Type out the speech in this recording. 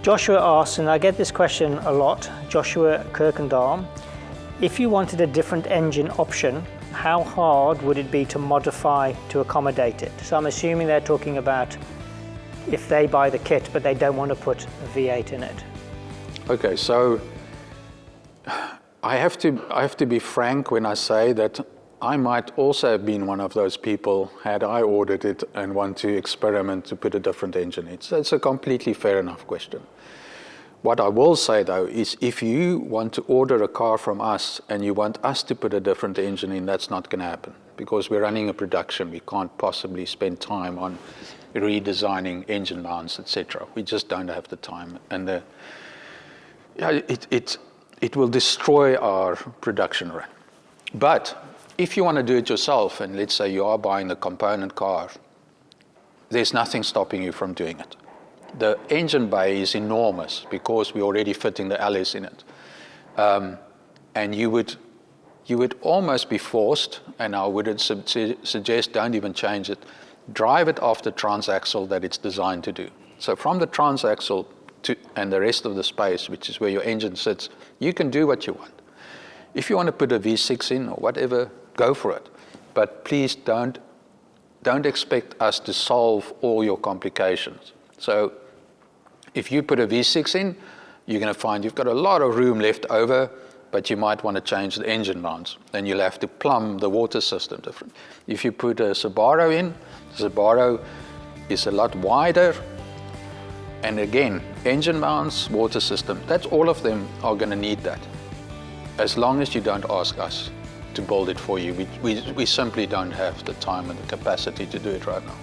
Joshua asks, and I get this question a lot, Joshua Kirkendall, if you wanted a different engine option, how hard would it be to modify to accommodate it? So I'm assuming they're talking about if they buy the kit but they don't want to put a V8 in it. Okay, so I have to be frank when I say that I might also have been one of those people had I ordered it and want to experiment to put a different engine in. So it's a completely fair enough question. What I will say though is if you want to order a car from us and you want us to put a different engine in, that's not going to happen because we're running a production. We can't possibly spend time on redesigning engine mounts, etc. We just don't have the time, and it will destroy our production run. But if you want to do it yourself, and let's say you are buying a component car, there's nothing stopping you from doing it. The engine bay is enormous because we're already fitting the LS in it. And you would almost be forced, and I would suggest don't even change it, drive it off the transaxle that it's designed to do. So from the transaxle and the rest of the space, which is where your engine sits, you can do what you want. If you want to put a V6 in or whatever, go for it. But please don't expect us to solve all your complications. So if you put a V6 in, you're going to find you've got a lot of room left over, but you might want to change the engine mounts. Then you'll have to plumb the water system different. If you put a Subaru in, the Subaru is a lot wider. And again, engine mounts, water system, that's all of them are going to need that. As long as you don't ask us to build it for you. We simply don't have the time and the capacity to do it right now.